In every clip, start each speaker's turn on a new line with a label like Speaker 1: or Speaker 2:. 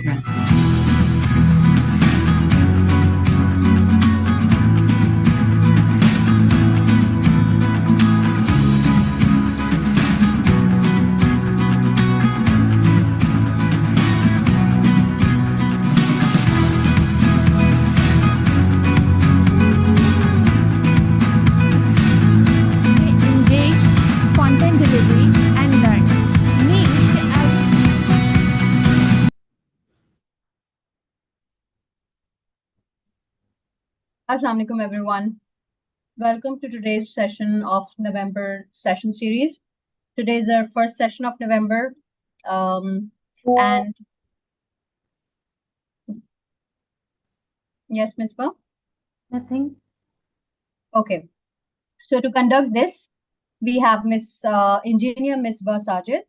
Speaker 1: Engaged content delivery and learn. Next, Assalamu alaikum everyone. Welcome to today's session of November session series. Today is our first session of November. And yes, Ms. Ba?
Speaker 2: Nothing.
Speaker 1: Okay. So to conduct this, we have Engineer Ms. Ba Sajid.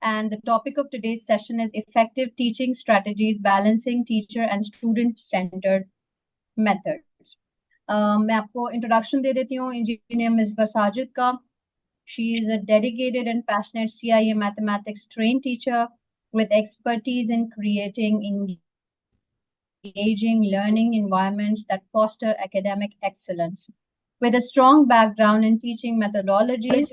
Speaker 1: And the topic of today's session is effective teaching strategies, balancing teacher and student-centered methods. मैं आपको introduction दे देती हूँ Engineer Ms. Ba Sajid का. She is a dedicated and passionate CIA mathematics trained teacher with expertise in creating engaging learning environments that foster academic excellence. With a strong background in teaching methodologies,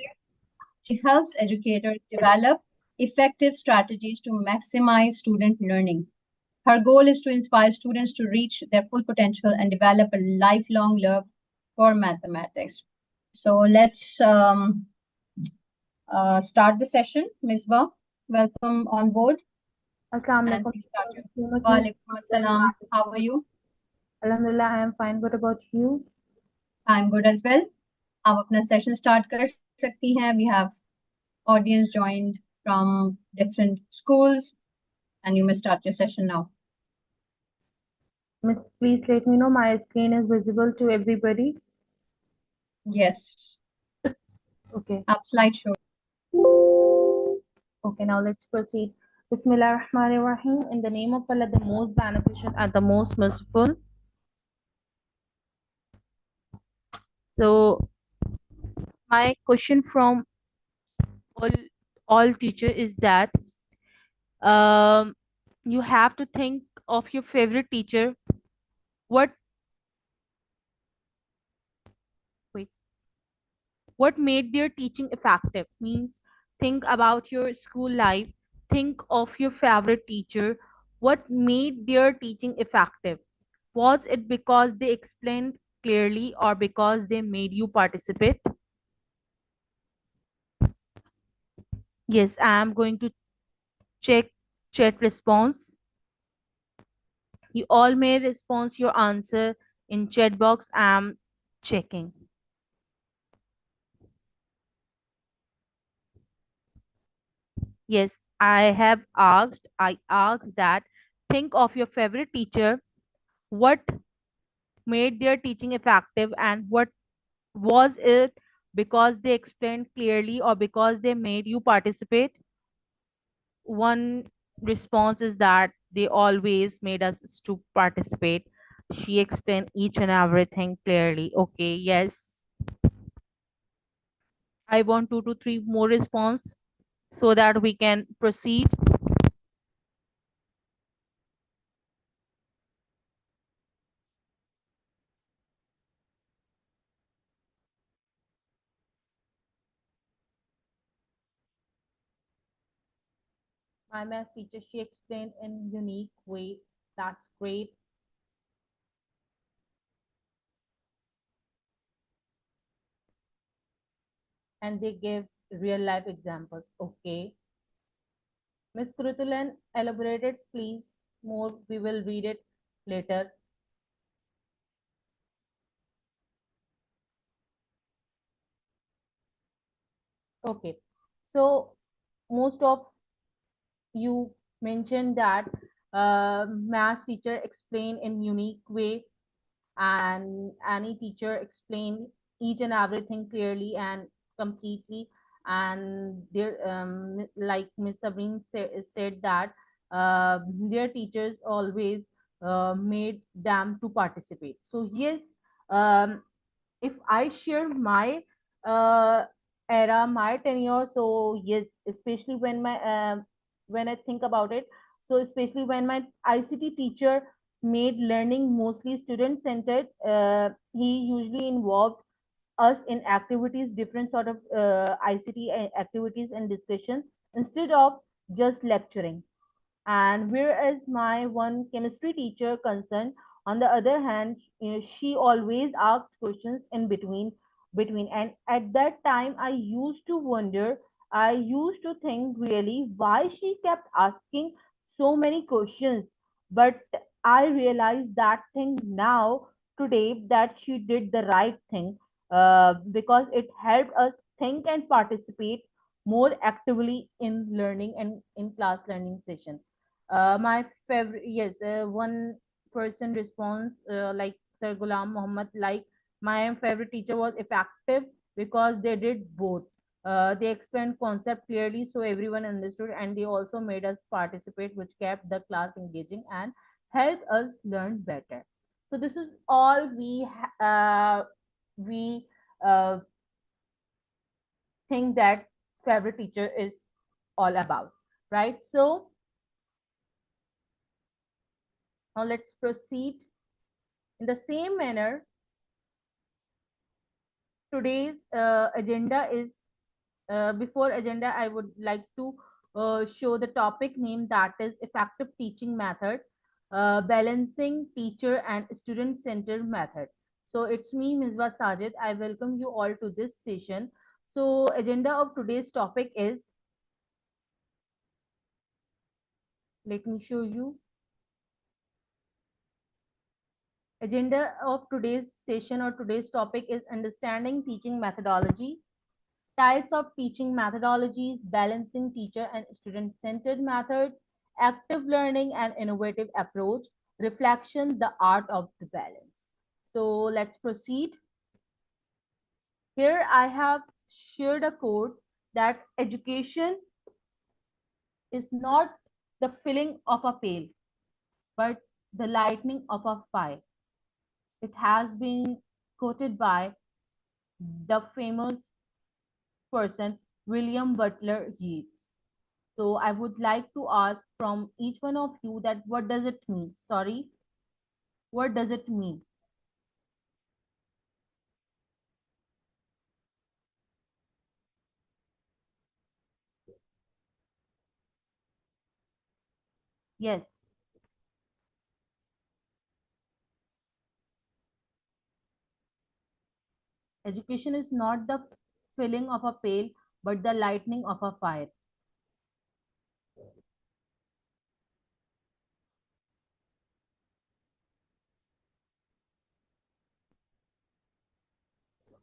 Speaker 1: she helps educators develop effective strategies to maximize student learning. Her goal is to inspire students to reach their full potential and develop a lifelong love for mathematics. So let's start the session. Ms. Ba, welcome on board.
Speaker 2: Assalamu
Speaker 1: And
Speaker 2: alaikum.
Speaker 1: please start your-
Speaker 2: Thank you so much,
Speaker 1: Wa
Speaker 2: Miss
Speaker 1: alaikum assalam. How are you?
Speaker 2: Alhamdulillah, I am fine. What about you?
Speaker 1: I'm good as well. आप अपना session start कर सकती हैं. We have audience joined from different schools, and you may start your session now.
Speaker 2: Miss, please let me know my screen is visible to everybody.
Speaker 1: Yes.
Speaker 2: Okay.
Speaker 1: Up slideshow.
Speaker 2: Okay, now let's proceed. Bismillah ar-Rahman ar-Rahim. In the name of Allah, the most beneficent and the most merciful. So, my question from all teacher is that you have to think of your favorite teacher. What made their teaching effective? Means think about your school life, think of your favorite teacher. What made their teaching effective? Was it because they explained clearly or because they made you participate? Yes, I am going to check chat response. You all may respond your answer in chat box. I am checking. Yes, I asked that think of your favorite teacher. What made their teaching effective, and what was it because they explained clearly or because they made you participate? One response is that they always made us to participate. She explained each and everything clearly. Okay, yes. I want 2 to 3 more response so that we can proceed. My math teacher, she explained in unique way. That's great. And they give real life examples. Okay. Miss Kurutulan elaborated, please. More, we will read it later. Okay. So most of you mentioned that math teacher explain in unique way, and any teacher explain each and everything clearly and completely, and their like Miss Sabrine said that their teachers always made them to participate. So yes, um, if I share my uh, my tenure, so yes, especially when I think about it, So especially when my ICT teacher made learning mostly student centered, he usually involved us in activities, different sort of ICT activities and discussion instead of just lecturing. And whereas my one chemistry teacher concerned, on the other hand, she always asked questions in between. And at that time, I used to wonder, I used to think really why she kept asking so many questions. But I realized that thing now today that she did the right thing, because it helped us think and participate more actively in learning and in class learning session. My favorite, yes, one person response, like Sir Ghulam Muhammad, like my favorite teacher was effective because they did both. They explained concept clearly so everyone understood, and they also made us participate, which kept the class engaging and helped us learn better. So this is all we uh, think that favorite teacher is all about, right? So now let's proceed in the same manner. Today's agenda is, before agenda, I would like to show the topic name, that is effective teaching method, balancing teacher and student centered method. So it's me, Misbah Sajid. I welcome you all to this session. So agenda of today's topic is, let me show you. Agenda of today's session or today's topic is understanding teaching methodology, types of teaching methodologies, balancing teacher and student centered methods, active learning and innovative approach, reflection, the art of the balance. So let's proceed. Here I have shared a quote that education is not the filling of a pail, but the lightning of a fire. It has been quoted by the famous person William Butler Yeats. So I would like to ask from each one of you that what does it mean? Sorry, what does it mean? Yes, education is not the filling of a pail, but the lightning of a fire.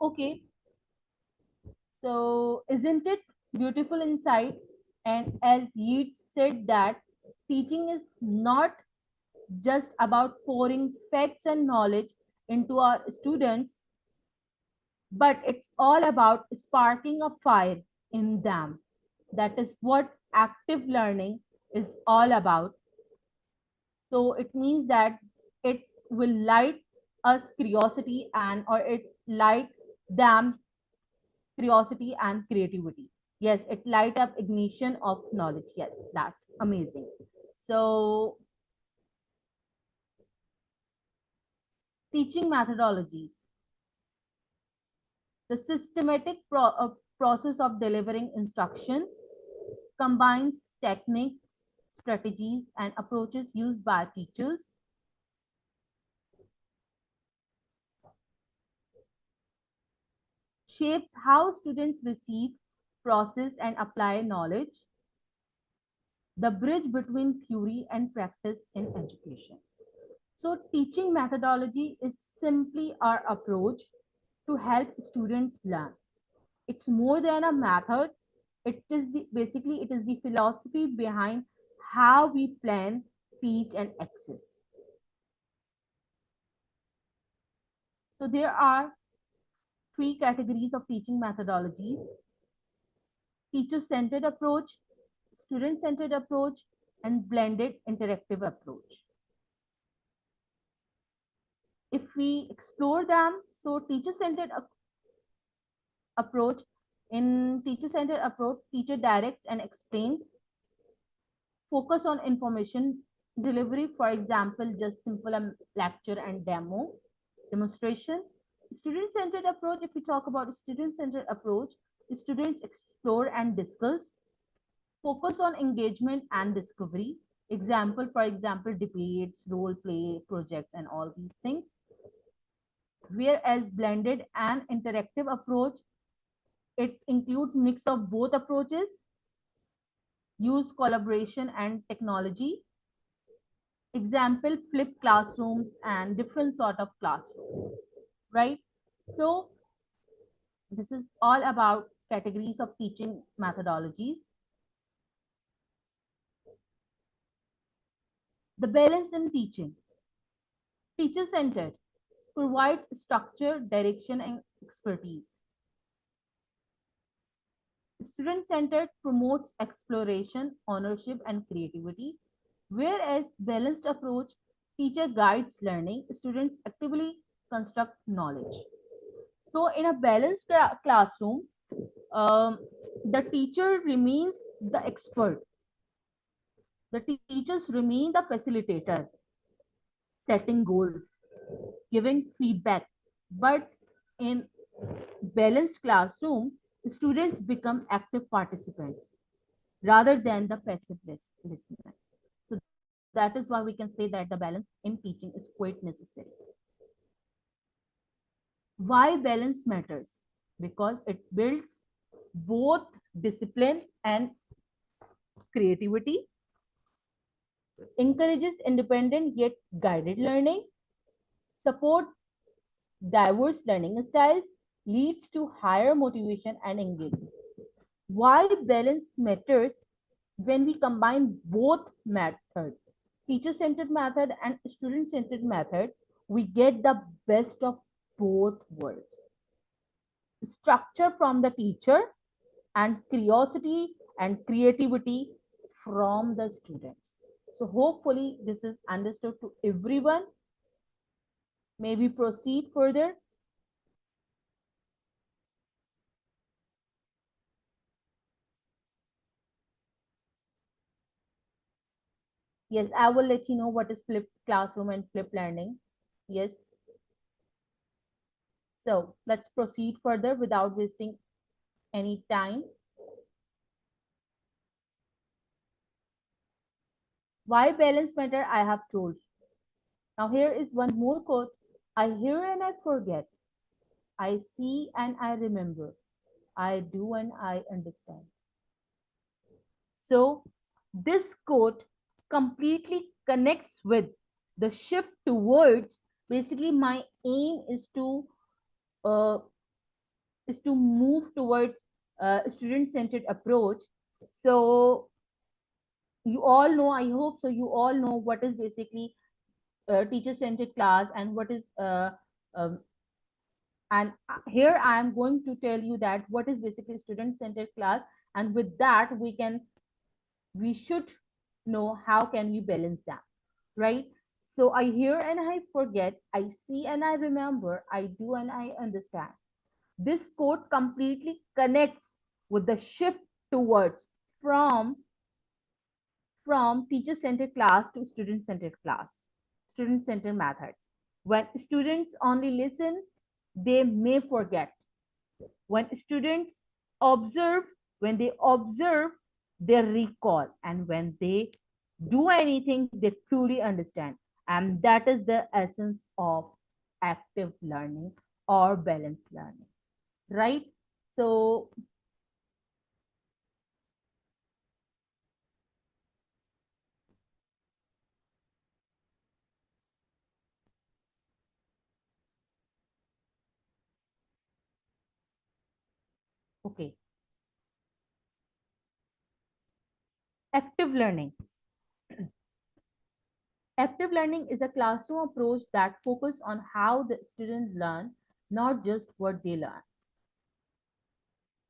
Speaker 2: Okay, so isn't it beautiful insight? And as Yeats said that teaching is not just about pouring facts and knowledge into our students, but it's all about sparking a fire in them. That is what active learning is all about. So it means that it will light us curiosity, and or it light them curiosity and creativity. Yes, it light up ignition of knowledge. Yes, that's amazing. So teaching methodologies, the systematic process of delivering instruction, combines techniques, strategies, and approaches used by teachers, shapes how students receive, process, and apply knowledge, the bridge between theory and practice in education. So, teaching methodology is simply our approach to help students learn. It's more than a method. It is basically it is the philosophy behind how we plan, teach, and access. So there are three categories of teaching methodologies: teacher-centered approach, student-centered approach, and blended interactive approach. If we explore them, so approach, in teacher-centered approach, teacher directs and explains, focus on information delivery, for example, just simple lecture and demonstration. Student-centered approach, if we talk about student-centered approach, students explore and discuss, focus on engagement and discovery. Example, for example, debates, role play, projects, and all these things. Whereas blended and interactive approach, it includes mix of both approaches, use collaboration and technology. Example, flipped classrooms and different sort of classrooms, right? So this is all about categories of teaching methodologies. The balance in teaching. Teacher-centered provides structure, direction, and expertise. Student-centered promotes exploration, ownership, and creativity. Whereas balanced approach, teacher guides learning, students actively construct knowledge. So in a balanced classroom, the teacher remains the expert. The teachers remain the facilitator, setting goals, giving feedback. But in balanced classroom, students become active participants rather than the passive listener. So that is why we can say that the balance in teaching is quite necessary. Why balance matters? Because it builds both discipline and creativity, encourages independent yet guided learning, support diverse learning styles, leads to higher motivation and engagement. Why balance matters? When we combine both methods, teacher-centered method and student-centered method, we get the best of both worlds. Structure from the teacher and curiosity and creativity from the students. So hopefully this is understood to everyone. Maybe proceed further. Yes, I will let you know what is flipped classroom and flipped learning. Yes. So let's proceed further without wasting any time. Why balance matter, I have told. Now here is one more quote. I hear and I forget. I see and I remember. I do and I understand. So this quote completely connects with the shift towards, basically my aim uh, is to move towards student-centered approach. So you all know, I hope so, you all know what is basically teacher-centered class and what is um, and here I am going to tell you that what is basically student-centered class, and with that we should know how can we balance that, right? So I hear and I forget, I see and I remember, I do and I understand. This quote completely connects with the shift towards from teacher-centered class to student-centered class, student-centered methods. When students only listen, they may forget. When students observe, when they observe, they recall. And when they do anything, they truly understand. And that is the essence of active learning or balanced learning, right? So, okay, active learning. Active learning is a classroom approach that focuses on how the students learn, not just what they learn.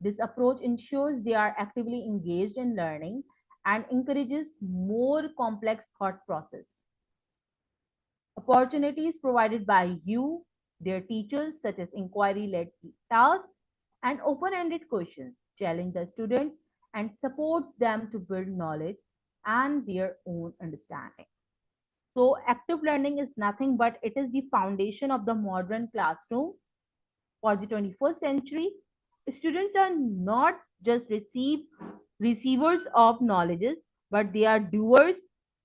Speaker 2: This approach ensures they are actively engaged in learning and encourages more complex thought process. Opportunities provided by you, their teachers, such as inquiry-led tasks and open-ended questions, challenge the students and supports them to build knowledge and their own understanding. So active learning is nothing but it is the foundation of the modern classroom for the 21st century. Students are not just receivers of knowledges, but they are doers,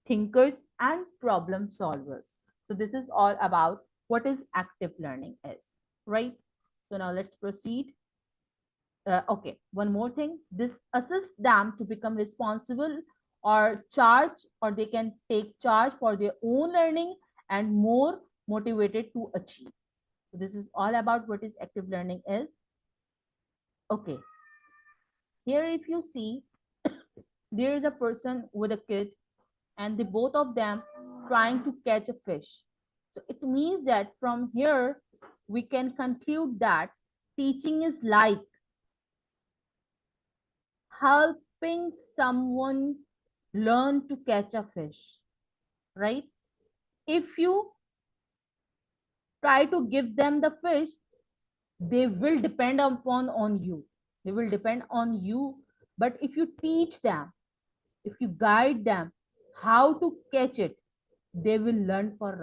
Speaker 2: thinkers, and problem solvers. So this is all about what is active learning is, right? So now let's proceed. Okay, one more thing. This assists them to become responsible or charge, or they can take charge for their own learning and more motivated to achieve. So this is all about what is active learning is. Okay, here if you see, there is a person with a kid and the both of them trying to catch a fish. So it means that from here we can conclude that teaching is like helping someone learn to catch a fish, right? If you try to give them the fish, they will depend upon on you. They will depend on you. But if you teach them, if you guide them how to catch it, they will learn for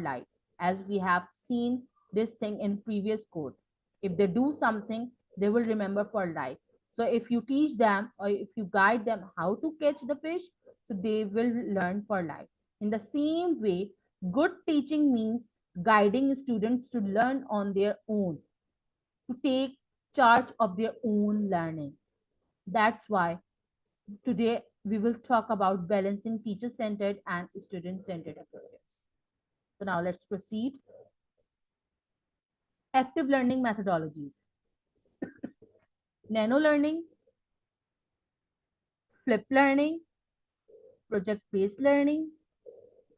Speaker 2: life. As we have seen this thing in previous quote, if they do something, they will remember for life. So if you teach them or if you guide them how to catch the fish, so they will learn for life. In the same way, good teaching means guiding students to learn on their own, to take charge of their own learning. That's why today we will talk about balancing teacher-centered and student-centered approaches. So now let's proceed. Active learning methodologies. Nano learning, flip learning, project-based learning,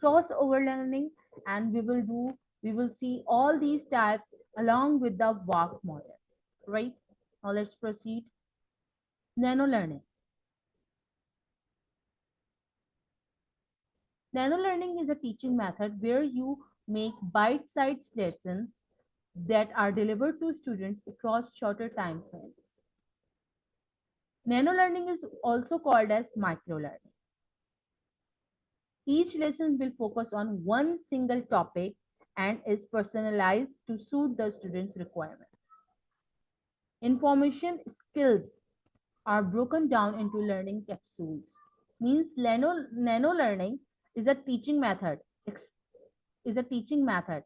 Speaker 2: crossover learning, and we will see all these types along with the WARC model, right? Now let's proceed. Nano learning. Nano learning is a teaching method where you make bite-sized lessons that are delivered to students across shorter time frames. Nano learning is also called as micro learning. Each lesson will focus on one single topic and is personalized to suit the student's requirements. Information skills are broken down into learning capsules. Means nano learning is a teaching method. Is a teaching method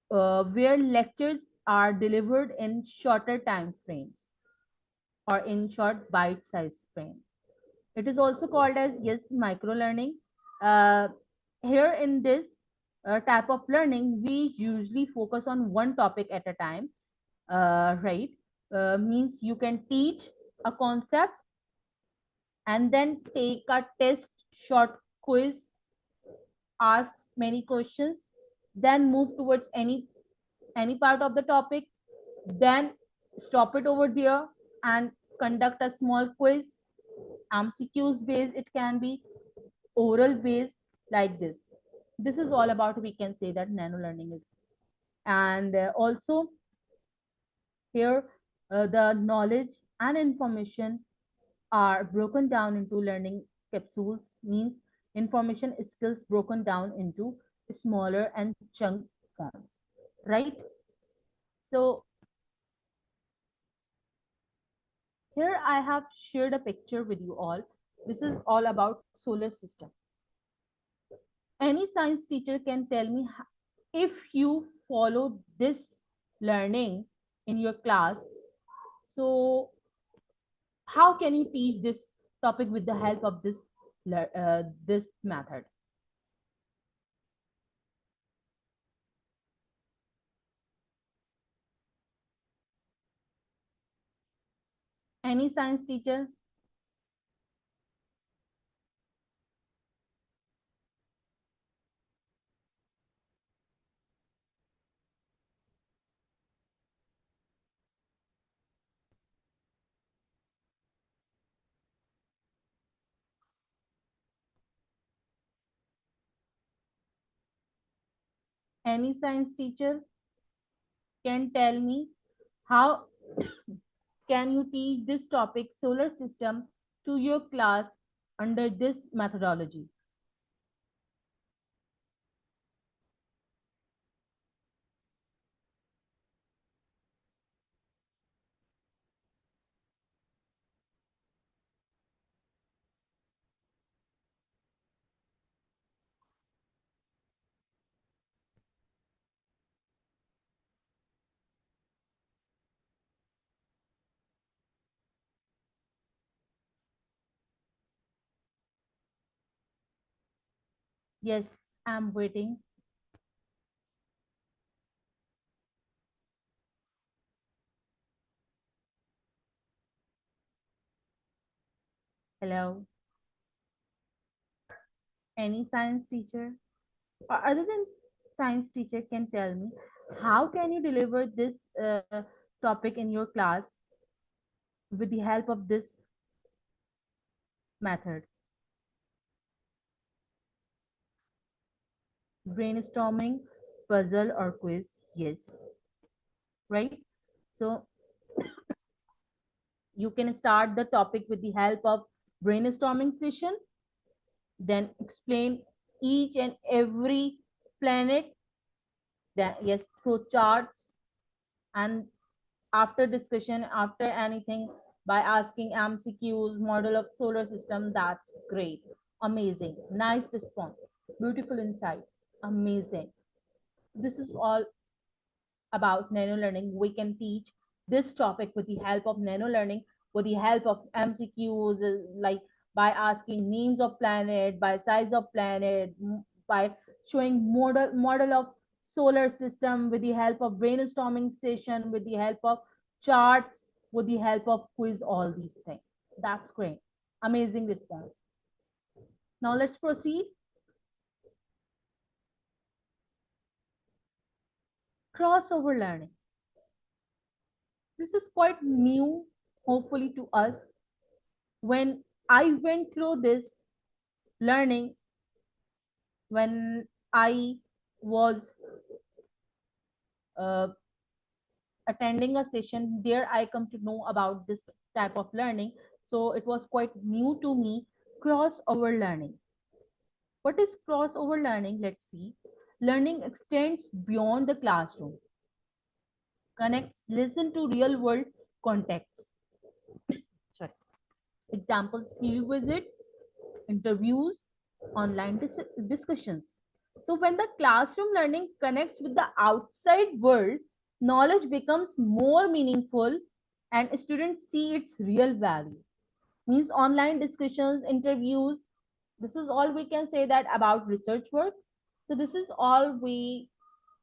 Speaker 2: where lectures are delivered in shorter time frames or in short bite-sized frames. It is also called as yes micro learning. Uh, Here in this type of learning, we usually focus on one topic at a time, right? Means you can teach a concept and then take a test, short quiz, ask many questions, then move towards any part of the topic, then stop it over there and conduct a small quiz, MCQs based, it can be oral based, like this. This is all about, we can say that nano learning is. And also here the knowledge and information are broken down into learning capsules, means information skills broken down into smaller and chunk forms, right? So here I have shared a picture with you all. This is all about solar system. Any science teacher can tell me if you follow this learning in your class, so how can you teach this topic with the help of this method? Any science teacher? Any science teacher can tell me how can you teach this topic solar system to your class under this methodology. Yes, I'm waiting. Hello. Any science teacher or other than science teacher can tell me how can you deliver this topic in your class with the help of this method? Brainstorming, puzzle, or quiz? Yes, right? So you can start the topic with the help of brainstorming session, then explain each and every planet, then yes, through charts, and after discussion, after anything, by asking MCQs, model of solar system. That's great. Amazing. Nice response. Beautiful insight. Amazing. This is all about nano learning. We can teach this topic with the help of nano learning, with the help of MCQs, like by asking names of planet, by size of planet, by showing model of solar system, with the help of brainstorming session, with the help of charts, with the help of quiz, all these things. That's great. Amazing response. Now let's proceed. Crossover learning. This is quite new, hopefully, to us. When I went through this learning, when I was uh, attending a session, there I come to know about this type of learning. So it was quite new to me. Crossover learning. What is crossover learning? Let's see. Learning extends beyond the classroom, connects, listen to real world contexts. Sorry. Examples: field visits, interviews, online discussions. So, when the classroom learning connects with the outside world, knowledge becomes more meaningful and students see its real value. Means online discussions, interviews, this is all we can say that about research work. So, this is all we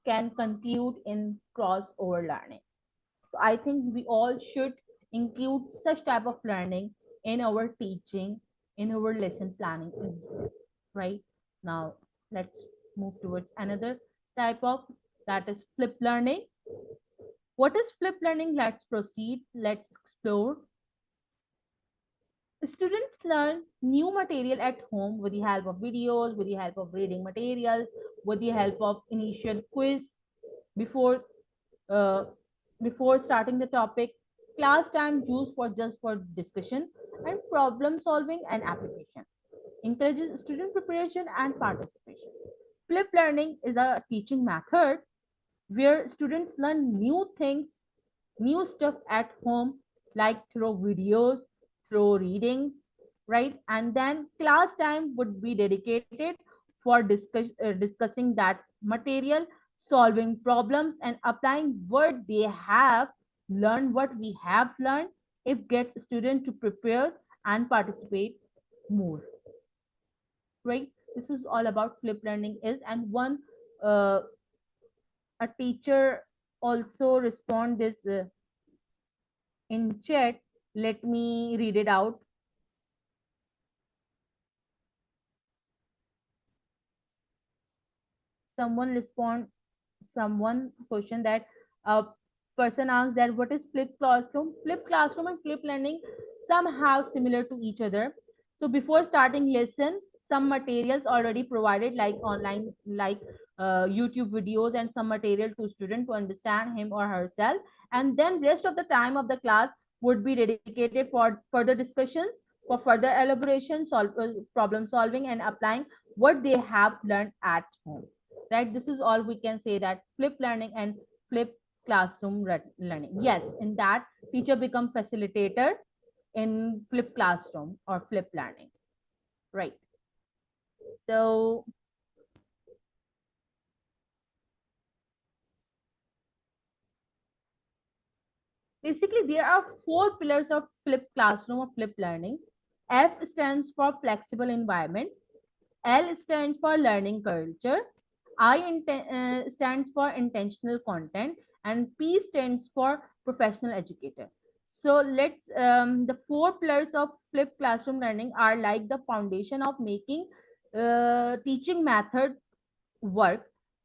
Speaker 2: can conclude in crossover learning. So I think we all should include such type of learning in our teaching, in our lesson planning, right? Now let's move towards another type of, that is flip learning. What is flip learning? Let's proceed. Let's explore. Students learn new material at home with the help of videos, with the help of reading materials, with the help of initial quiz before uh, before starting the topic. Class time used for just for discussion and problem solving and application. Encourages student preparation and participation. Flip learning is a teaching method where students learn new things, new stuff at home, like through videos, through readings, right? And then class time would be dedicated for discussing that material, solving problems, and applying what they have learned, what we have learned. It gets students to prepare and participate more, right? This is all about flip learning is. And one uh, a teacher also respond this in chat. Let me read it out. Someone respond, someone question that a person asked that what is flip classroom? Flip classroom and flip learning somehow similar to each other. So before starting lesson, some materials already provided like online, like YouTube videos and some material to student to understand him or herself. And then rest of the time of the class would be dedicated for further discussions, for further elaboration, problem solving, and applying what they have learned at home. Right? This is all we can say, that flip learning and flip classroom learning. Yes, in that teacher become facilitator in flip classroom or flip learning. Right. So basically, there are four pillars of flipped classroom or flipped learning. F stands for flexible environment. L stands for learning culture. Stands for intentional content, and P stands for professional educator. So the four pillars of flipped classroom learning are like the foundation of making teaching method work,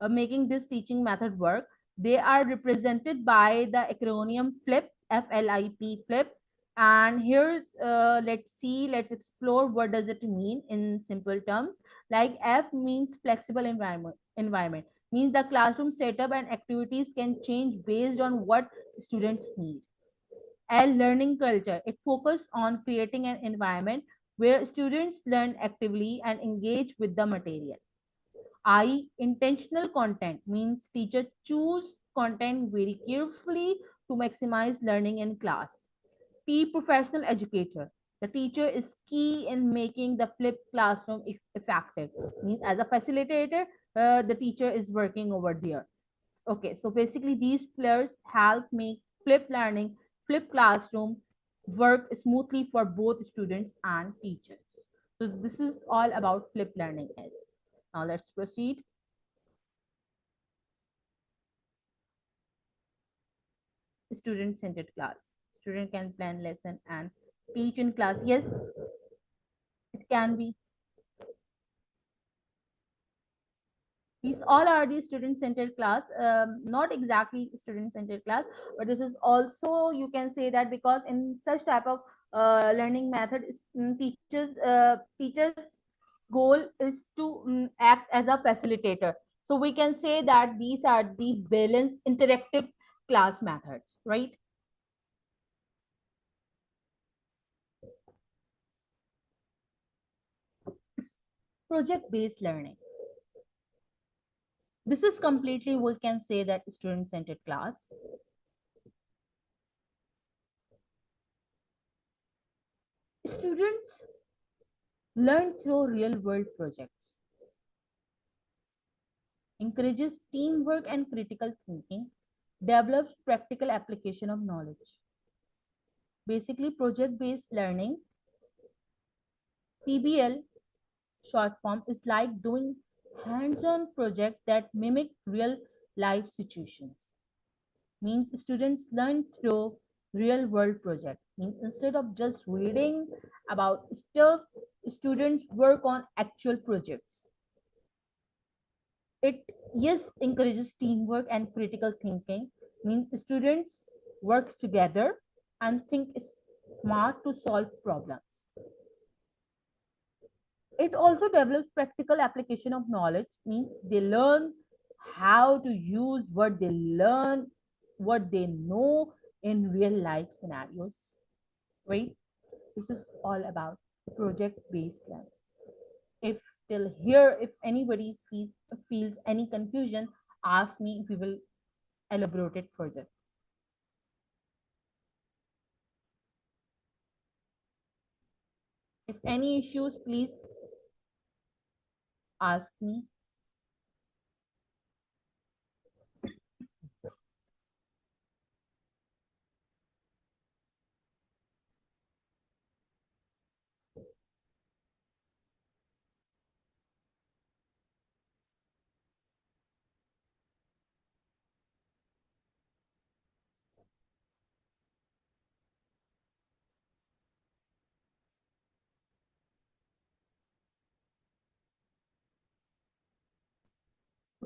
Speaker 2: making this teaching method work. They are represented by the acronym FLIP, FLIP, FLIP. And here, let's explore what does it mean in simple terms. Like F means flexible environment means the classroom setup and activities can change based on what students need. L, learning culture. It focuses on creating an environment where students learn actively and engage with the material. I, intentional content means teacher choose content very carefully to maximize learning in class. P, professional educator. The teacher is key in making the flipped classroom effective. Means as a facilitator, the teacher is working over there. Okay, so basically these players help make flipped learning, flipped classroom work smoothly for both students and teachers. So this is all about flipped learning is. Now let's proceed. Student-centered class. Student can plan lesson and teach in class. Yes, it can be. These all are the student-centered class. Not exactly student-centered class, but this is also, you can say that, because in such type of learning method, teachers goal is to act as a facilitator. So we can say that these are the balanced interactive class methods, right? Project-based learning. This is completely, we can say that, student-centered class. Students learn through real-world projects, encourages teamwork and critical thinking, develops practical application of knowledge. Basically, project-based learning, PBL short form, is like doing hands-on project that mimic real life situations. Means students learn through real world project. Means instead of just reading about stuff, students work on actual projects. It, yes, encourages teamwork and critical thinking. Means students work together and think smart to solve problems. It also develops practical application of knowledge. Means they learn how to use what they learn, what they know in real life scenarios, right? This is all about project based learning. If till here, if anybody feels any confusion, ask me, we will elaborate it further. If any issues, please ask me.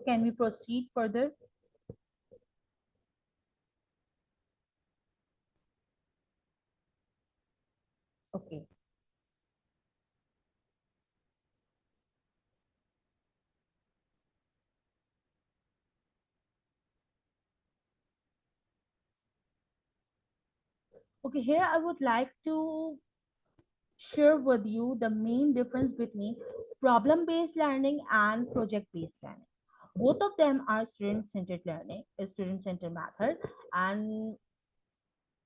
Speaker 2: Can we proceed further? Okay. Okay, here I would like to share with you the main difference between problem-based learning and project-based learning. Both of them are student-centered learning, a student-centered method, and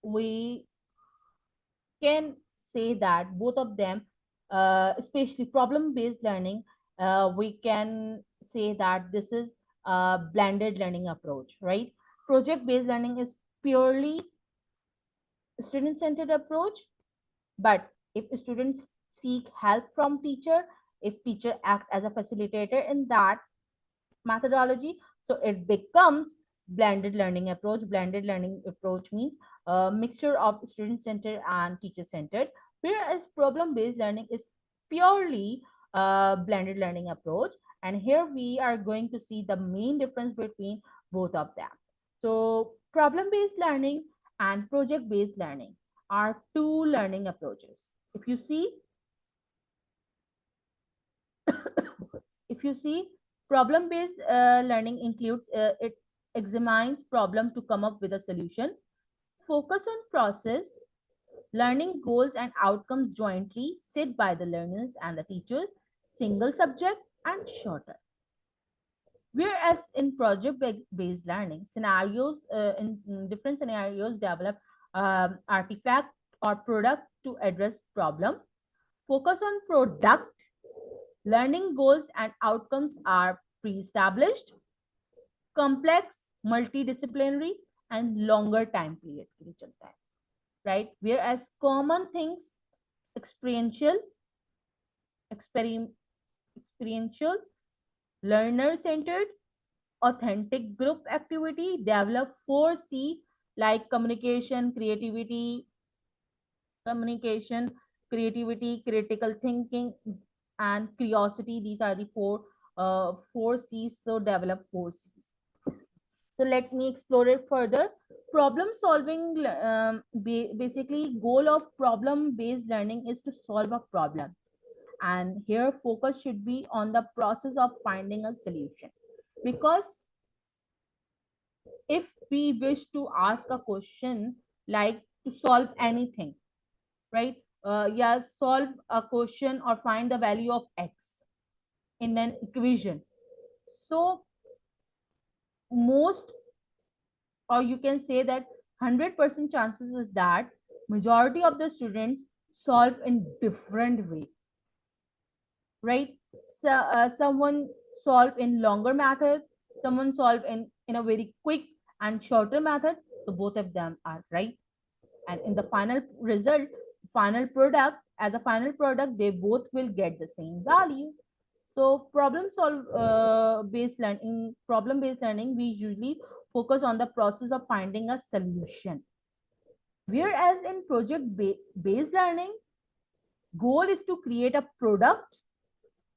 Speaker 2: we can say that both of them, especially problem-based learning, we can say that this is a blended learning approach, right? Project-based learning is purely student-centered approach, but if students seek help from teacher, if teacher act as a facilitator in that methodology, so it becomes blended learning approach. Blended learning approach means a mixture of student centered and teacher centered, whereas problem based learning is purely blended learning approach. And here we are going to see the main difference between both of them. So problem based learning and project based learning are two learning approaches. If you see, if you see, problem based learning includes it examines problem to come up with a solution, focus on process, learning goals and outcomes jointly set by the learners and the teachers, single subject and shorter. Whereas in project based learning, scenarios in different scenarios develop artifact or product to address problem, focus on product, learning goals and outcomes are pre-established, complex, multidisciplinary, and longer time period के लिए चलता है, right? Whereas common things, experiential, experiential, learner-centered, authentic group activity, develop 4C like communication, creativity, critical thinking, and curiosity. These are the four C's. So develop 4 C's. So let me explore it further. Problem solving, basically goal of problem based learning is to solve a problem. And here focus should be on the process of finding a solution. Because if we wish to ask a question like to solve anything, right? Yeah, solve a question or find the value of x in an equation. So most, or you can say that 100% chances is that majority of the students solve in different way, right? So someone solve in longer method, someone solve in a very quick and shorter method. So both of them are right, and in the final result, final product, as a final product, they both will get the same value. So problem based learning, we usually focus on the process of finding a solution. Whereas in based learning, goal is to create a product,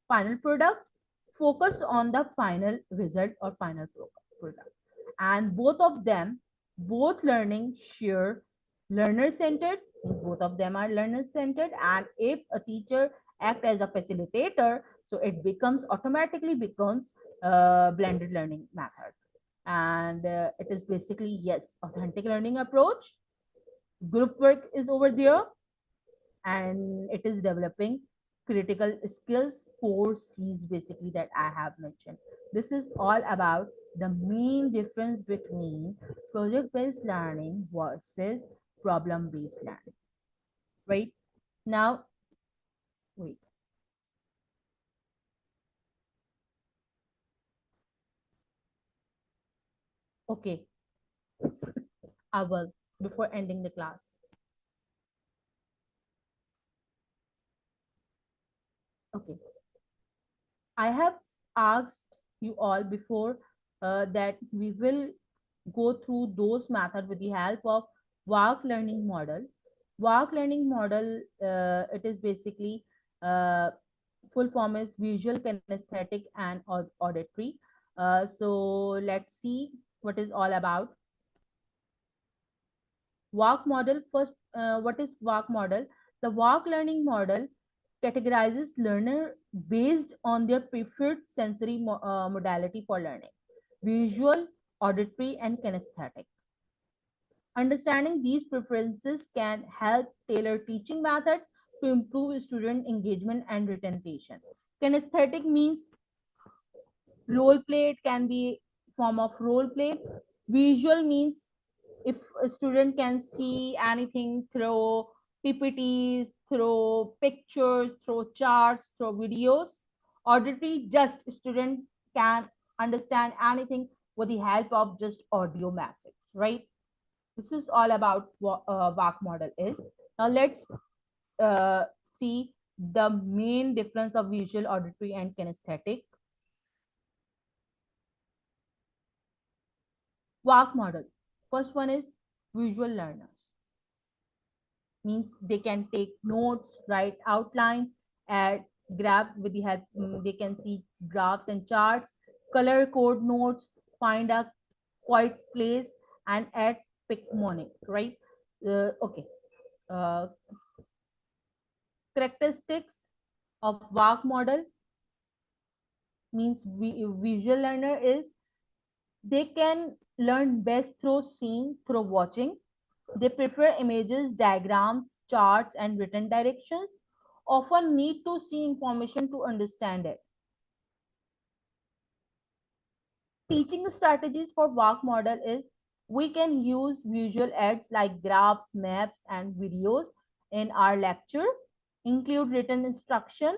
Speaker 2: final product, focus on the final result or final product. And both of them, both learning share learner centered, both of them are learner centered. And if a teacher act as a facilitator, so it becomes automatically becomes blended learning method. And it is basically, yes, authentic learning approach, group work is over there, and it is developing critical skills, 4 C's basically that I have mentioned. This is all about the main difference between project-based learning versus problem-based learning. Right? Now, wait. Okay, I will, before ending the class. Okay. I have asked you all before that we will go through those methods with the help of VARK learning model. VARK learning model, it is basically full form is visual, kinesthetic, and auditory. So let's see what is all about. VARK model first. What is VARK model? The VARK learning model categorizes learner based on their preferred sensory modality for learning: visual, auditory, and kinesthetic. Understanding these preferences can help tailor teaching methods to improve student engagement and retention. Kinesthetic means role play. It can be form of role play. Visual means if a student can see anything through PPTs, through pictures, through charts, through videos. Auditory, just student can understand anything with the help of just audio message, right? This is all about what VAC model is. Now let's see the main difference of visual, auditory, and kinesthetic. VAC model. First one is visual learners. Means they can take notes, write outlines, add graph with the help. They can see graphs and charts, color code notes, find a quiet place, and add mnemonic. Right? Okay. Uh, Characteristics of VAC model means visual learner is they can learn best through seeing, through watching. They prefer images, diagrams, charts, and written directions, often need to see information to understand it. Teaching strategies for VAC model is we can use visual aids like graphs, maps, and videos in our lecture. Include written instruction,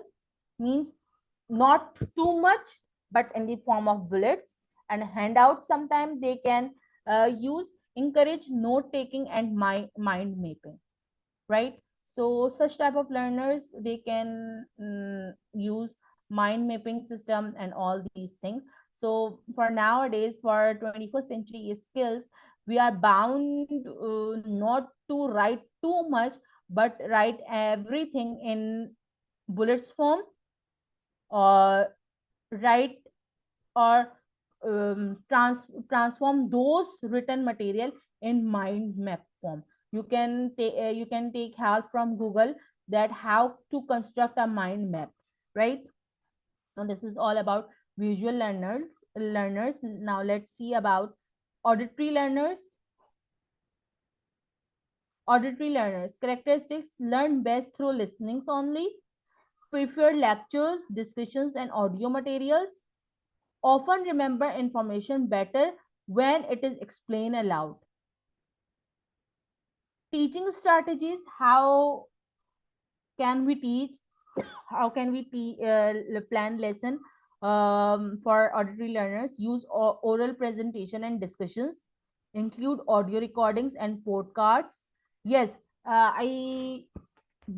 Speaker 2: means not too much, but in the form of bullets and handouts. Sometimes they can use. Encourage note taking and mind mapping, right? So such type of learners, they can use mind mapping system and all these things. So for nowadays, for 21st century skills, we are bound not to write too much, but write everything in bullets form, or write, or transform those written material in mind map form. You can take help from Google that how to construct a mind map, right? Now this is all about visual learners. Now let's see about auditory learners. Auditory learners characteristics: learn best through listenings only, prefer lectures, discussions, and audio materials, often remember information better when it is explained aloud. Teaching strategies: how can we teach? How can we plan lesson for auditory learners? Use oral presentation and discussions. Include audio recordings and podcasts. Yes, I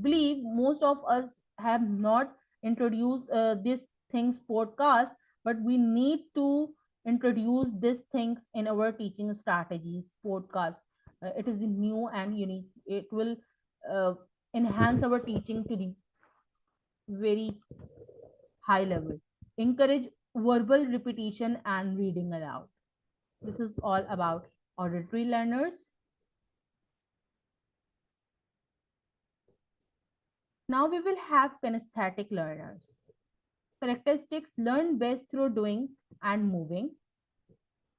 Speaker 2: believe most of us have not introduced these things podcast, but we need to introduce these things in our teaching strategies podcast. It is new and unique. It will uh, enhance our teaching to the very high level. Encourage verbal repetition and reading aloud. This is all about auditory learners. Now we will have kinesthetic learners. Characteristics: learn best through doing and moving.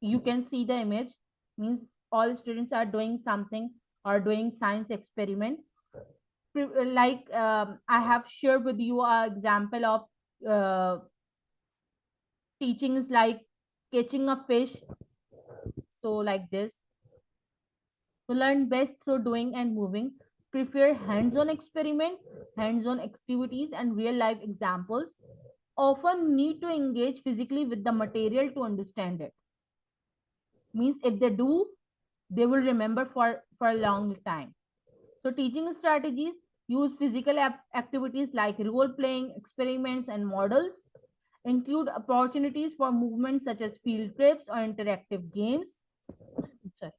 Speaker 2: You can see the image, means all students are doing something or doing science experiment. Like I have shared with you an example of uh, teaching is like catching a fish. So like this. To learn best through doing and moving, prefer hands-on experiment, hands-on activities, and real-life examples. Often need to engage physically with the material to understand it. Means if they do, they will remember for a long time. So teaching strategies: use physical activities like role playing, experiments, and models. Include opportunities for movement such as field trips or interactive games. Sorry.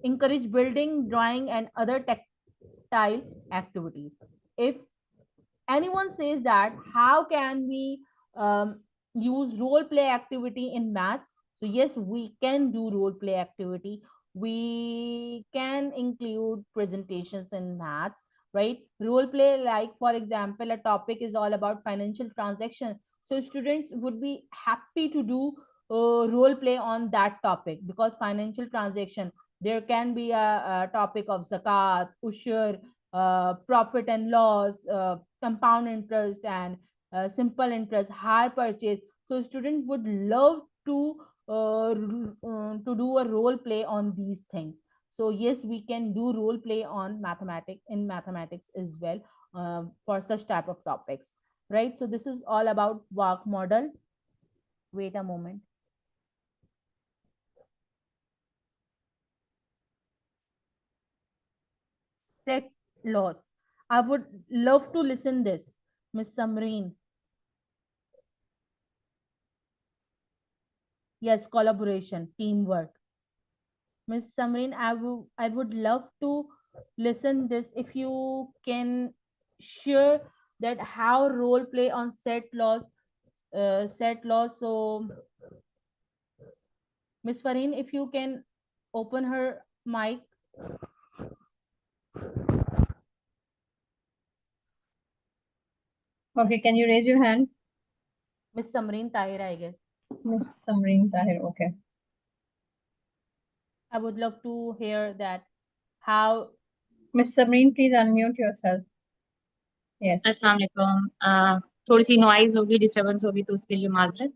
Speaker 2: Encourage building, drawing, and other tactile activities. If anyone says that how can we use role play activity in maths, so yes, we can do role play activity. We can include presentations in maths, right? Role play, like for example, a topic is all about financial transaction, so students would be happy to do role play on that topic, because financial transaction, there can be a topic of zakat, ushur, profit and loss, compound interest, and simple interest, hire purchase. So student would love to do a role play on these things. So yes, we can do role play on mathematics as well, for such type of topics, right? So this is all about work model. Wait a moment. Set laws. I would love to listen this, Miss Samreen. Yes, collaboration, teamwork. Miss Samreen, I would love to listen this. If you can share that how role play on set laws. So Miss Fareen, if you can open her mic.
Speaker 1: Okay, can you raise your hand?
Speaker 2: Miss Samreen Tahir, I guess.
Speaker 1: Miss Samreen Tahir, okay.
Speaker 2: I would love to hear that how.
Speaker 1: Miss Samreen, please unmute yourself. Yes.
Speaker 3: अस्सलाम वालेकुम। थोड़ी सी noise होगी, disturbance होगी, तो उसके लिए माजरत।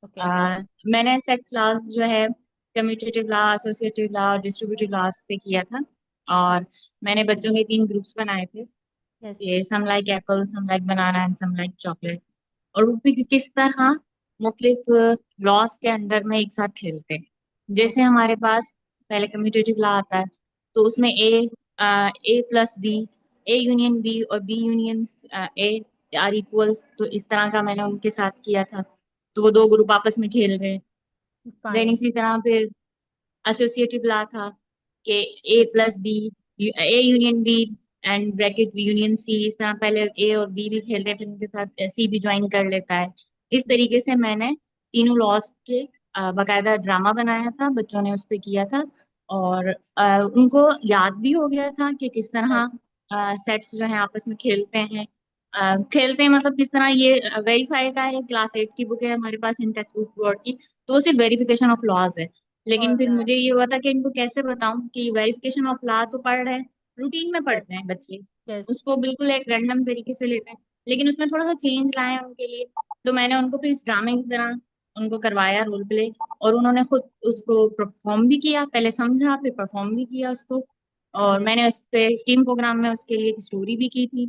Speaker 2: Okay.
Speaker 3: मैंने सेट क्लास जो है कम्यूटेटिव लॉ, एसोसिएटिव लॉ और डिस्ट्रीब्यूटिव लॉस पे किया था, और मैंने बच्चों के 3 ग्रुप्स बनाए थे।
Speaker 2: Yes.
Speaker 3: ये some like apple, some like banana and some like chocolate. और वो भी किस तरह मुख्तलिफ लॉस के अंडर में एक साथ खेलते हैं। जैसे हमारे पास पहले कम्यूटेटिव लॉ आता है, तो उसमें A plus B, A union B और B union A are equals, तो इस तरह का मैंने उनके साथ किया था। तो वो 2 ग्रुप आपस में खेल रहे हैं। Then
Speaker 2: Fine.
Speaker 3: इसी तरह फिर एसोसिएटिव लॉ था कि A plus B, A union B and bracket union C. इस तरह पहले ए और बी भी खेलते हैं, फिर उनके साथ सी भी ज्वाइन कर लेता है। इस तरीके से मैंने तीनों लॉस के बाकायदा ड्रामा बनाया था, बच्चों ने उस पर किया था, और उनको याद भी हो गया था कि किस तरह सेट्स जो है आपस में खेलते हैं। खेलते हैं मतलब किस तरह, ये वेरीफाई का है, क्लास 8 की बुक है हमारे पास इन टेक्स्ट बुक बोर्ड की, तो वो सिर्फ वेरिफिकेशन ऑफ लॉज है। लेकिन फिर
Speaker 2: Alright.
Speaker 3: मुझे ये हुआ था कि इनको कैसे बताऊं कि वेरिफिकेशन ऑफ लॉ तो पढ़ रहे हैं, रूटीन में
Speaker 2: Yes.
Speaker 3: पढ़ते हैं बच्चे,
Speaker 2: Yes.
Speaker 3: उसको बिल्कुल एक रैंडम तरीके से लेते हैं, लेकिन उसमें थोड़ा सा चेंज लाए हैं उनके लिए। तो मैंने उनको फिर इस ड्रामे की तरह उनको करवाया रोल प्ले, और उन्होंने खुद उसको परफॉर्म भी किया, पहले समझा फिर परफॉर्म भी किया उसको। और
Speaker 2: Yes.
Speaker 3: मैंने उस पे स्टीम प्रोग्राम में उसके लिए एक स्टोरी भी की थी,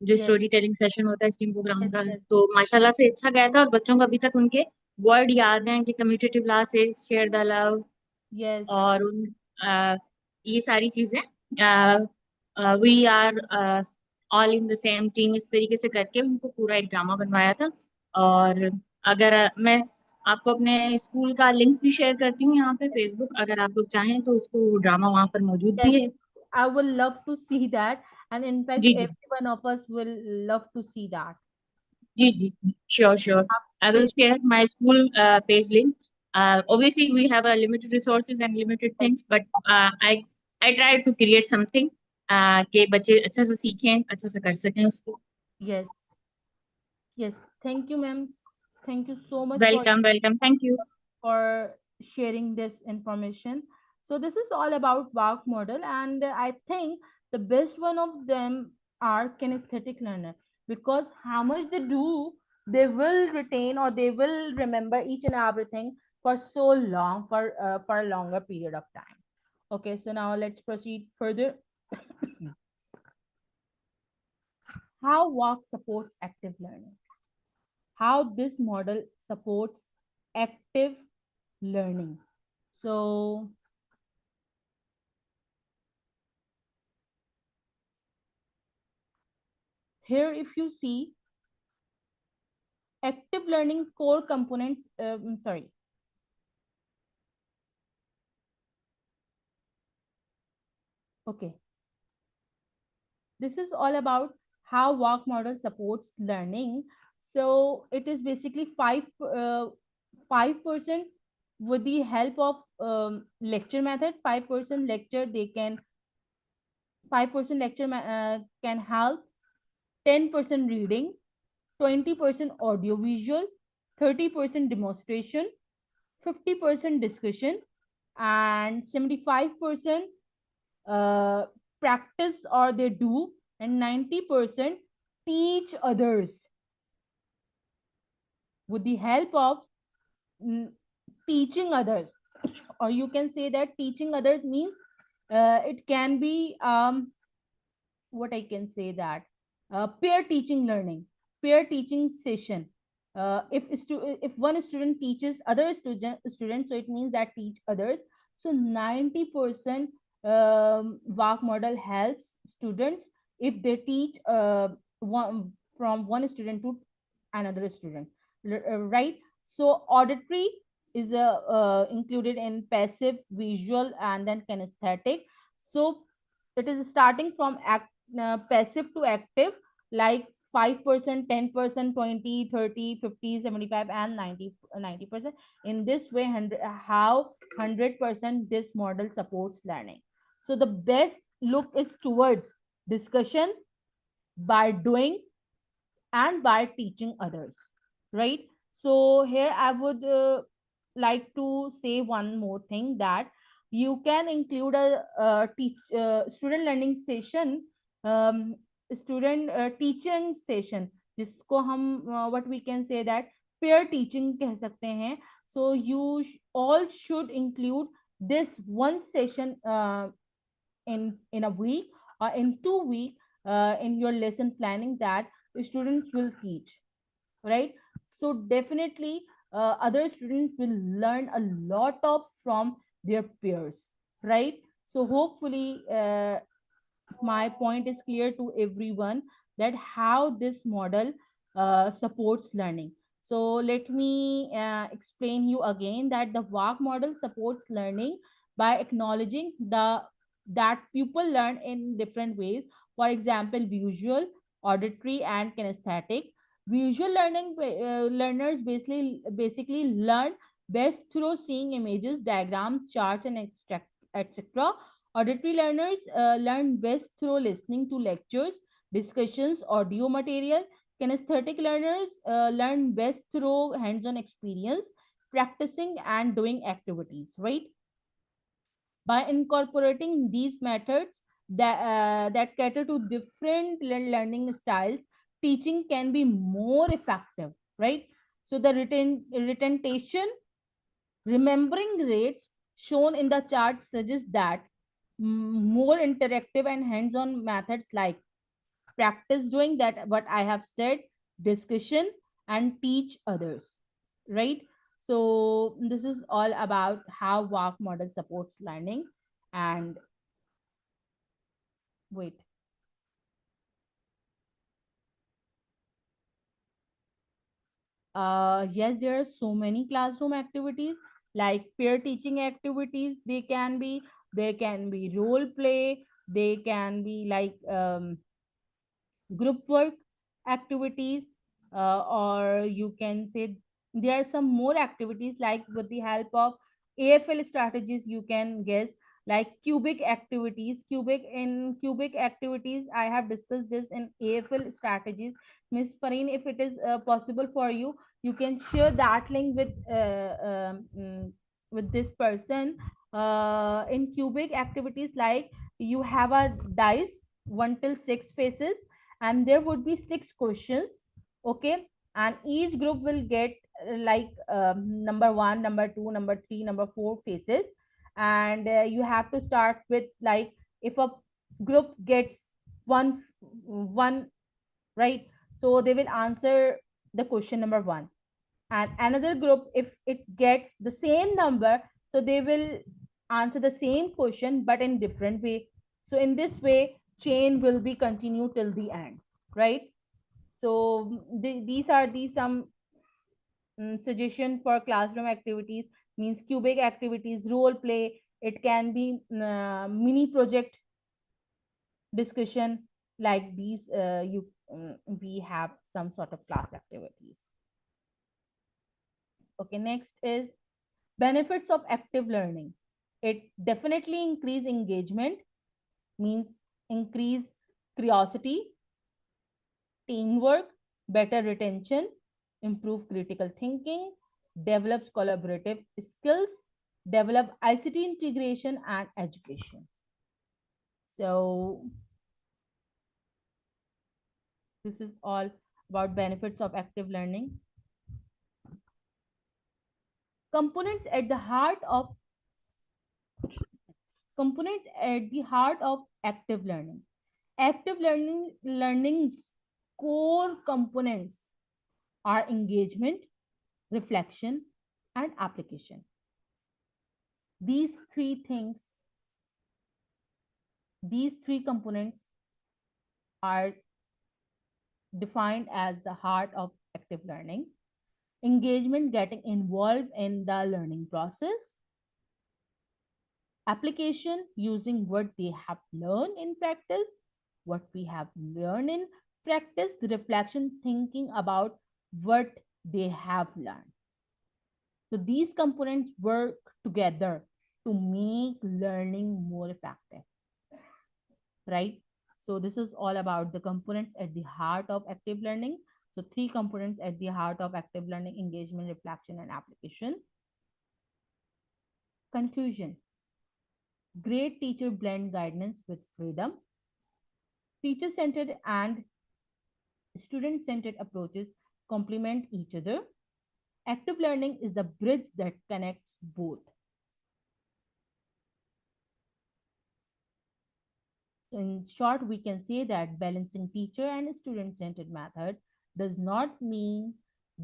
Speaker 3: जो
Speaker 2: Yes.
Speaker 3: स्टोरी टेलिंग सेशन होता है स्टीम प्रोग्राम
Speaker 2: Yes.
Speaker 3: का।
Speaker 2: Yes.
Speaker 3: तो माशाल्लाह से अच्छा गया था, और बच्चों को अभी तक उनके वर्ड याद हैं कि कम्यूटेटिव लॉ से शेयर द लव,
Speaker 2: Yes.
Speaker 3: और ये सारी चीजें we are all in the same team, इस तरीके से करके उनको पूरा एक ड्रामा बनवाया था। और अगर मैं आपको अपने स्कूल का लिंक भी शेयर करती हूँ यहाँ पे फेसबुक, अगर आप लोग चाहें तो उसको ड्रामा वहाँ पर मौजूद
Speaker 2: Yes.
Speaker 3: भी है।
Speaker 2: I will love to see that, and in fact,
Speaker 3: जी जी
Speaker 2: every one of us will love to see that.
Speaker 3: जी जी, श्योर श्योर,
Speaker 2: आप
Speaker 3: I will
Speaker 2: pay-
Speaker 3: share my school page link. Obviously we have a limited resources and limited
Speaker 2: Yes.
Speaker 3: things, but I try to create something कि बच्चे अच्छे से सीखें, अच्छे से कर सकें उसको।
Speaker 2: Yes. Yes. Thank you, ma'am. Thank you so much
Speaker 3: welcome welcome, thank you.
Speaker 2: for sharing this information. So this is all about work model, and I think the best one of them are kinesthetic learner, because how much they do, they will retain or they will remember each and everything for so long, for a longer period of time. Okay, so now let's proceed further. How work supports active learning? How this model supports active learning? So here, if you see active learning core components, sorry. Okay. This is all about how work model supports learning. So it is basically 5% with the help of lecture method, 5% lecture they can 5% lecture can help, 10% reading, 20% audio visual, 30% demonstration, 50% discussion, and 75% practice or they do, and 90% teach others with the help of teaching others. Or you can say that teaching others means it can be what I can say that peer teaching learning, peer teaching session. If one student teaches other students, so it means that teach others. So 90% WAC model helps students if they teach one from one student to another student, right? So auditory is included in passive, visual, and then kinesthetic. So it is starting from passive to active, like 5%, 10%, 20, 30, 50, 75, and 90%. In this way, how 100% this model supports learning. So the best look is towards discussion, by doing, and by teaching others, right? So here I would like to say one more thing, that you can include a student learning session, um, student teaching session, जिसको हम what we can say that peer teaching कह सकते हैं. So you all should include this one session in a week or in 2 weeks in your lesson planning that students will teach, right? So definitely other students will learn a lot of from their peers, right? So hopefully my point is clear to everyone that how this model supports learning. So let me explain you again that the WAC model supports learning by acknowledging the that people learn in different ways. For example, visual, auditory, and kinesthetic. Visual learning learners basically learn best through seeing images, diagrams, charts, and etc. Auditory learners learn best through listening to lectures, discussions, audio material. Kinesthetic learners learn best through hands-on experience, practicing and doing activities, right? By incorporating these methods that cater to different learning styles, teaching can be more effective, right? So the retention, remembering rates shown in the chart suggest that more interactive and hands-on methods like practice doing that what I have said, discussion, and teach others, right? So this is all about how WAC model supports learning. And wait, yes, there are so many classroom activities like peer teaching activities. They can be role play, they can be like group work activities, or you can say there are some more activities like with the help of AFL strategies, you can guess, like cubic activities. Cubic activities I have discussed this in AFL strategies. Miss Fareen, if it is possible for you, you can share that link with this person. In cubic activities, like you have a dice 1 till 6 faces, and there would be 6 questions, okay? And each group will get like number 1, number 2, number 3, number 4 faces. And you have to start with, like, if a group gets one, right? So they will answer the question number 1. And another group, if it gets the same number, so they will answer the same question but in different way. So in this way, chain will be continued till the end, right? So these are the some suggestion for classroom activities, means cubic activities, role play, it can be mini project discussion, like these we have some sort of class activities. Okay, next is benefits of active learning. It definitely increase engagement, means increase curiosity, teamwork, better retention, improve critical thinking, develops collaborative skills, develop ICT integration and education. So This is all about benefits of active learning. Components at the heart of active learning. Active learning's core components are engagement, reflection, and application. These three things, these three components are defined as the heart of active learning. Engagement, getting involved in the learning process. Application, using what they have learned in practice, what we have learned in practice. Reflection, thinking about what they have learned. So these components work together to make learning more effective, right? So this is all about the components at the heart of active learning. So three components at the heart of active learning: engagement, reflection, and application. Conclusion: great teacher blend guidance with freedom. Teacher-centered and student-centered approaches complement each other. Active learning is the bridge that connects both. In short, we can say that balancing teacher and student-centered method does not mean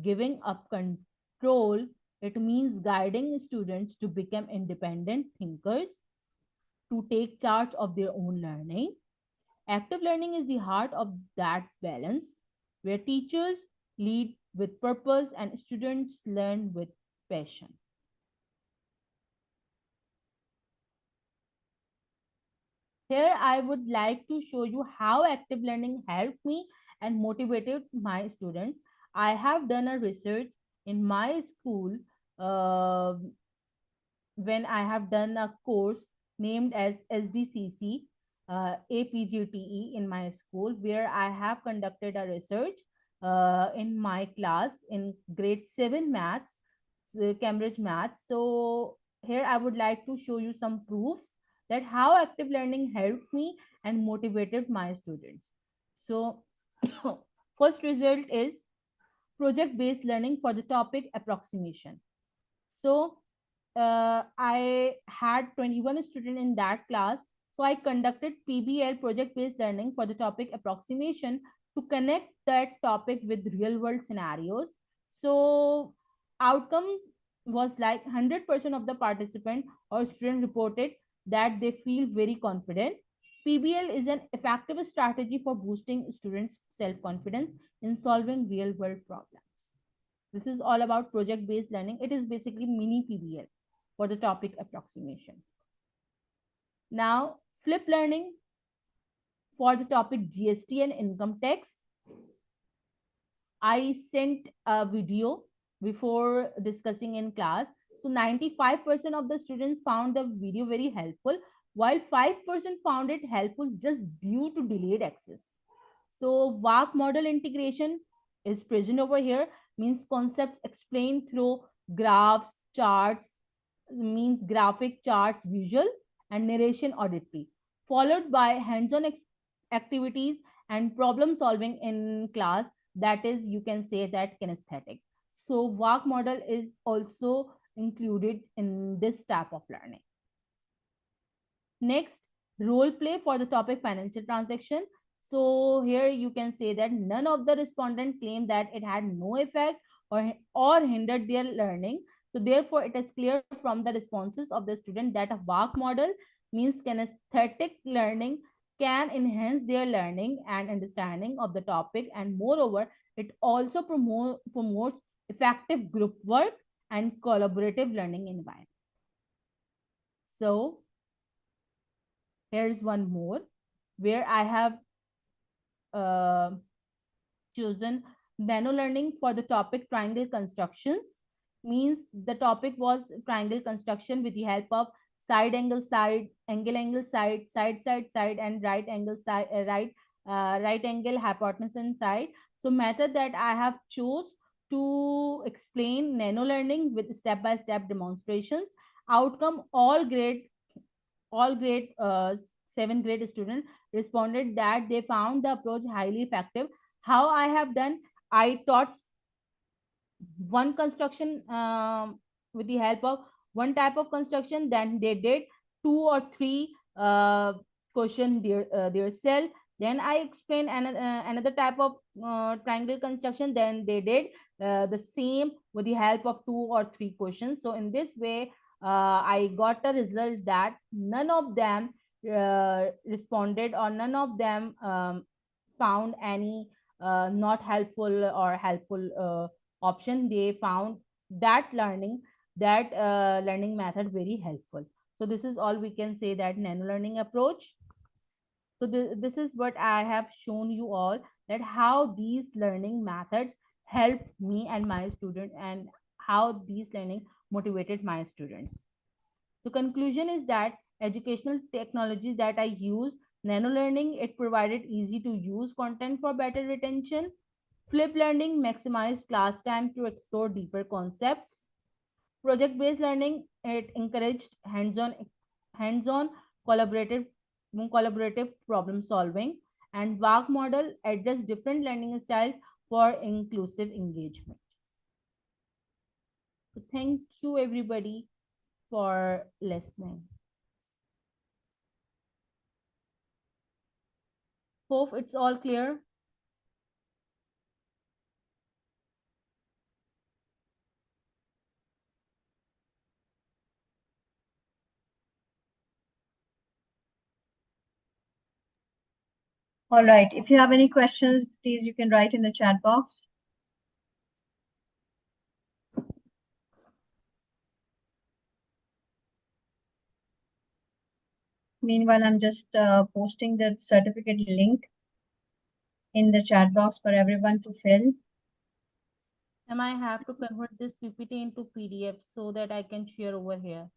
Speaker 2: giving up control. It means guiding students to become independent thinkers, to take charge of their own learning. Active learning is the heart of that balance, where teachers lead with purpose and students learn with passion. Here, I would like to show you how active learning helped me and motivated my students. I have done a research in my school uh, when I have done a course named as SDCC APGTE in my school, where I have conducted a research in my class in grade 7 maths, Cambridge maths. So here I would like to show you some proofs that how active learning helped me and motivated my students. So first result is project-based learning for the topic approximation. So I had 21 students in that class. So I conducted PBL, project-based learning, for the topic approximation to connect that topic with real-world scenarios. So outcome was like 100% of the participant or student reported that they feel very confident. PBL is an effective strategy for boosting students' self-confidence in solving real-world problems. This is all about project-based learning. It is basically mini PBL for the topic approximation. Now, flip learning for the topic GST and income tax. I sent a video before discussing in class. So 95% of the students found the video very helpful, while 5% found it helpful just due to delayed access. So VARK model integration is present over here, means concepts explained through graphs, charts, means graphic, charts, visual, and narration auditory, followed by hands-on activities and problem solving in class. That is, you can say that kinesthetic. So VARK model is also included in this type of learning. Next, role play for the topic financial transaction. So here you can say that none of the respondents claimed that it had no effect or hindered their learning. So therefore, it is clear from the responses of the student that a VARK model, means kinesthetic learning, can enhance their learning and understanding of the topic, and moreover, it also promotes effective group work and collaborative learning environment. So here's one more where I have chosen nano learning for the topic triangle constructions. Means the topic was triangle construction with the help of side angle side, angle angle side, side, and right angle side, right angle hypotenuse and side. So method that I have chose to explain nano learning with step-by-step demonstrations. Outcome: all grade 7th grade students responded that they found the approach highly effective. how I have done, I taught one construction with the help of one type of construction, then they did 2 or 3 question their cell, then I explained another type of triangle construction, then they did the same with the help of 2 or 3 questions. So in this way I got a result that none of them responded, or none of them found any not helpful or helpful option. They found that learning method very helpful. So this is all we can say, that nano learning approach. So this is what I have shown you all, that how these learning methods help me and my student, and how these learning motivated my students. The conclusion is that educational technologies that I use, nano learning, it provided easy to use content for better retention. Flip learning maximized class time to explore deeper concepts. Project based learning, it encouraged hands-on collaborative problem solving. And VAG model addressed different learning styles for inclusive engagement. So thank you everybody for listening. Hope it's all clear.
Speaker 1: All right. If you have any questions, please you can write in the chat box. Meanwhile, I'm just posting the certificate link in the chat box for everyone to fill.
Speaker 2: And I have to convert this PPT into PDF so that I can share over here.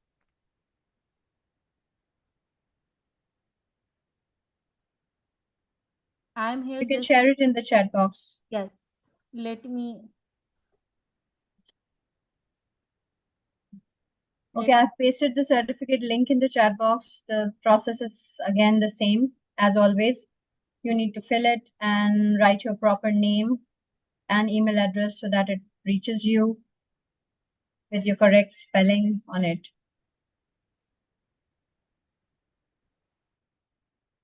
Speaker 2: I'm here.
Speaker 1: You can share it in the chat box.
Speaker 2: Yes. Let me.
Speaker 1: Okay, I've pasted the certificate link in the chat box. The process is again the same as always. You need to fill it and write your proper name and email address so that it reaches you with your correct spelling on it.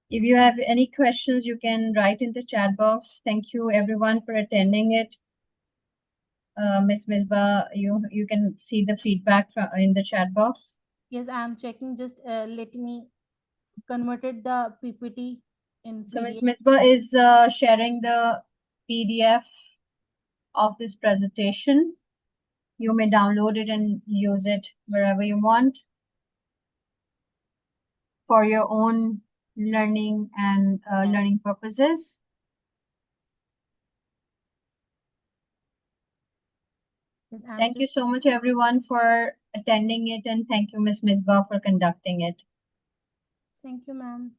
Speaker 1: If you have any questions, you can write in the chat box. Thank you everyone for attending it. Ms. Misbah, you can see the feedback in the chat box.
Speaker 2: Yes, I'm checking. Just let me converted the PPT in
Speaker 1: So Ms.
Speaker 2: PDF.
Speaker 1: Misbah is sharing the PDF of this presentation. You may download it and use it wherever you want for your own learning and learning purposes.
Speaker 2: Yes,
Speaker 1: Thank you so much everyone for attending it, and thank you Ms. Misbah for conducting it.
Speaker 2: Thank you, ma'am.